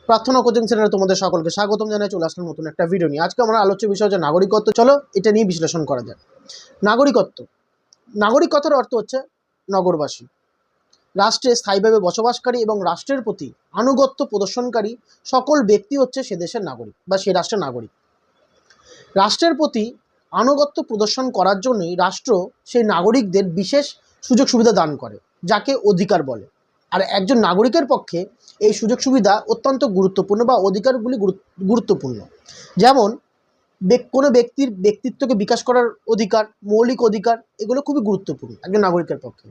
প্রার্থনা কোচিং সেন্টারে তোমাদের সকলকে স্বাগতম জানাই। চলে আসলাম নতুন একটা ভিডিও নিয়ে। আজকে আমরা আলোচ্য বিষয় হচ্ছে নাগরিকত্ব। চলো এটা নিয়ে বিশ্লেষণ করা যায়। নাগরিকত্বের অর্থ হচ্ছে নগরবাসী, রাষ্ট্রে স্থায়ীভাবে বসবাসকারী এবং রাষ্ট্রের প্রতি আনুগত্য প্রদর্শনকারী সকল ব্যক্তি হচ্ছে সে দেশের নাগরিক বা সে রাষ্ট্রের নাগরিক। রাষ্ট্রের প্রতি আনুগত্য প্রদর্শন করার জন্যই রাষ্ট্র সেই নাগরিকদের বিশেষ সুযোগ সুবিধা দান করে, যাকে অধিকার বলে। আর একজন নাগরিকের পক্ষে এই সুযোগ সুবিধা অত্যন্ত গুরুত্বপূর্ণ বা অধিকারগুলি গুরুত্বপূর্ণ। যেমন কোনো ব্যক্তির ব্যক্তিত্বকে বিকাশ করার অধিকার, মৌলিক অধিকার, এগুলো খুবই গুরুত্বপূর্ণ একজন নাগরিকের পক্ষে।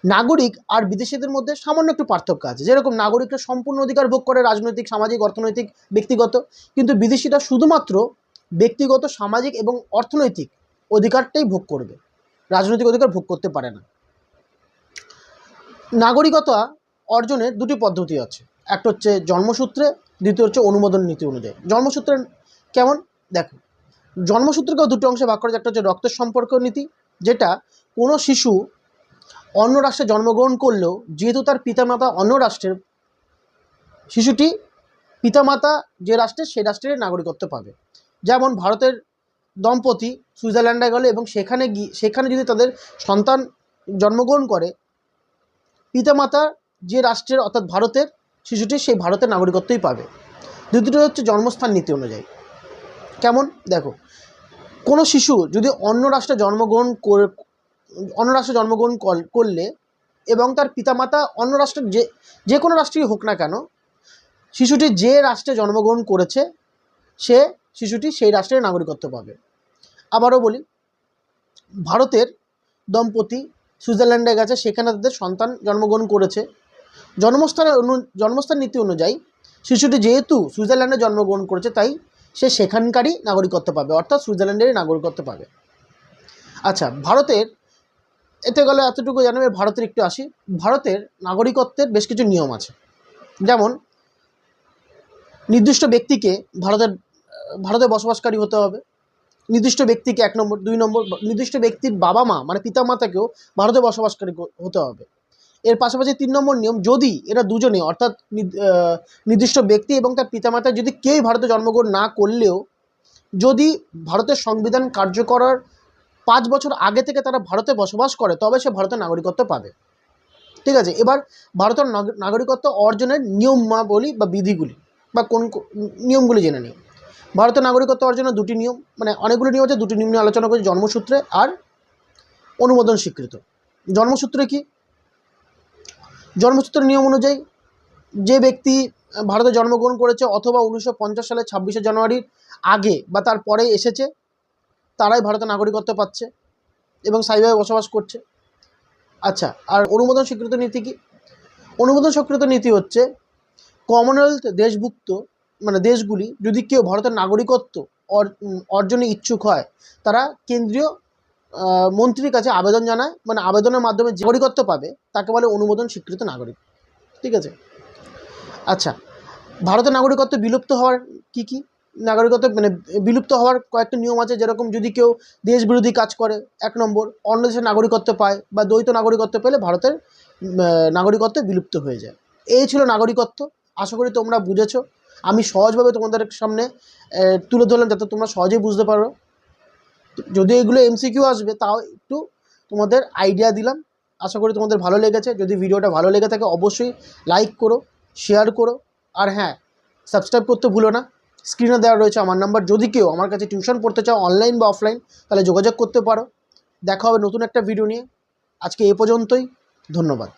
নাগরিক আর বিদেশিদের মধ্যে সামান্য একটু পার্থক্য আছে। যেরকম নাগরিকরা সম্পূর্ণ অধিকার ভোগ করে রাজনৈতিক, সামাজিক, অর্থনৈতিক, ব্যক্তিগত, কিন্তু বিদেশিরা শুধুমাত্র ব্যক্তিগত, সামাজিক এবং অর্থনৈতিক অধিকারটাই ভোগ করবে, রাজনৈতিক অধিকার ভোগ করতে পারে না। নাগরিকতা অর্জনের দুটি পদ্ধতি আছে, একটা হচ্ছে জন্মসূত্রে, দ্বিতীয় হচ্ছে অনুমোদন নীতি অনুযায়ী। জন্মসূত্রে কেমন দেখো, জন্মসূত্রকেও দুটো অংশে ভাগ করা যায়। একটা হচ্ছে রক্তের সম্পর্ক নীতি, যেটা কোনো শিশু অন্য রাষ্ট্রে জন্মগ্রহণ করলেও যেহেতু তার পিতামাতা অন্য রাষ্ট্রের, শিশুটি পিতামাতা যে রাষ্ট্রের সেই রাষ্ট্রের নাগরিকত্ব পাবে। যেমন ভারতের দম্পতি সুইজারল্যান্ডে গেলে এবং সেখানে যদি তাদের সন্তান জন্মগ্রহণ করে, পিতামাতা যে রাষ্ট্রের অর্থাৎ ভারতের, শিশুটি সেই ভারতের নাগরিকত্বই পাবে। দ্বিতীয়টি হচ্ছে জন্মস্থান নীতি অনুযায়ী। কেমন দেখো, কোনো শিশু যদি অন্য রাষ্ট্রে জন্মগ্রহণ করলে এবং তার পিতামাতা অন্য রাষ্ট্রের যে কোনো রাষ্ট্রেই হোক না কেন, শিশুটি যে রাষ্ট্রে জন্মগ্রহণ করেছে শিশুটি সেই রাষ্ট্রের নাগরিকত্ব পাবে। আবারও বলি, ভারতের দম্পতি সুইজারল্যান্ডে গেছে, সেখানে তাদের সন্তান জন্মগ্রহণ করেছে। জন্মস্থান নীতি অনুযায়ী শিশুটি যেহেতু সুইজারল্যান্ডে জন্মগ্রহণ করেছে, তাই সে সেখানকারই নাগরিকত্ব পাবে, অর্থাৎ সুইজারল্যান্ডেরই নাগরিকত্ব পাবে। আচ্ছা, ভারতের এতে গেলে এতটুকু জানাবে। ভারতের একটু আসি। ভারতের নাগরিকত্বের বেশ কিছু নিয়ম আছে। যেমন নির্দিষ্ট ব্যক্তিকে ভারতে বসবাসকারী হতে হবে, নির্দিষ্ট ব্যক্তিকে 1 নম্বর। 2 নম্বর, নির্দিষ্ট ব্যক্তির বাবা মা মানে পিতামাতাকেও ভারতে বসবাসকারী হতে হবে। এর পাশাপাশি 3 নম্বর নিয়ম, যদি এরা দুজনে অর্থাৎ নির্দিষ্ট ব্যক্তি এবং তার পিতামাতা যদি কেউই ভারতে জন্মগ্রহণ না করলেও, যদি ভারতের সংবিধান কার্যকর 5 বছর আগে থেকে তারা ভারতে বসবাস করে, তবে সে ভারতের নাগরিকত্ব পাবে। ঠিক আছে, এবার ভারতের নাগরিকত্ব অর্জনের নিয়মাবলী বা বিধিগুলি বা কোন নিয়মগুলি জেনে নিই। ভারতের নাগরিকত্ব অর্জনের দুটি নিয়ম, মানে অনেকগুলো নিয়ম আছে, দুটি নিয়ম নিয়ে আলোচনা করছি, জন্মসূত্রে আর অনুমোদন স্বীকৃত। জন্মসূত্রে কি? জন্মসূত্রের নিয়ম অনুযায়ী যে ব্যক্তি ভারতে জন্মগ্রহণ করেছে অথবা 1950 সালে 26শে জানুয়ারির আগে বা তার পরে এসেছে, তারাই ভারতের নাগরিকত্ব পাচ্ছে এবং স্থায়ীভাবে বসবাস করছে। আচ্ছা, আর অনুমোদন স্বীকৃত নীতি কি? অনুমোদন স্বীকৃত নীতি হচ্ছে কমনওয়েলথ দেশভুক্ত মানে দেশগুলি যদি কেউ ভারতের নাগরিকত্ব অর্জনে ইচ্ছুক হয়, তারা কেন্দ্রীয় মন্ত্রীর কাছে আবেদন জানায়, মানে আবেদনের মাধ্যমে যে নাগরিকত্ব পাবে তাকে বলে অনুমোদন স্বীকৃত নাগরিক। ঠিক আছে। আচ্ছা, ভারতের নাগরিকত্ব বিলুপ্ত হওয়ার কি নাগরিকত্ব মানে বিলুপ্ত হওয়ার কয়েকটা নিয়ম আছে। যেরকম যদি কেউ দেশ বিরোধী কাজ করে, 1 নম্বর, অন্য দেশের নাগরিকত্ব পায় বা দ্বৈত নাগরিকত্ব পেলে ভারতের নাগরিকত্ব বিলুপ্ত হয়ে যায়। এই ছিল নাগরিকত্ব। আশা করি তোমরা বুঝেছো। আমি সহজভাবে তোমাদের সামনে তুলে ধরলাম যাতে তোমরা সহজেই বুঝতে পারো। যদি এগুলো এমসিকিউ আসবে তাও একটু তোমাদের আইডিয়া দিলাম। আশা করি তোমাদের ভালো লেগেছে। যদি ভিডিওটা ভালো লেগে থাকে অবশ্যই লাইক করো, শেয়ার করো, আর হ্যাঁ, সাবস্ক্রাইব করতে ভুলো না। স্ক্রিনে দেওয়া রয়েছে আমার নাম্বার। যদি কেউ আমার কাছে টিউশন পড়তে চাও, অনলাইন বা অফলাইন, তাহলে যোগাযোগ করতে পারো। দেখা হবে নতুন একটা ভিডিও নিয়ে। আজকে এ পর্যন্তই। ধন্যবাদ।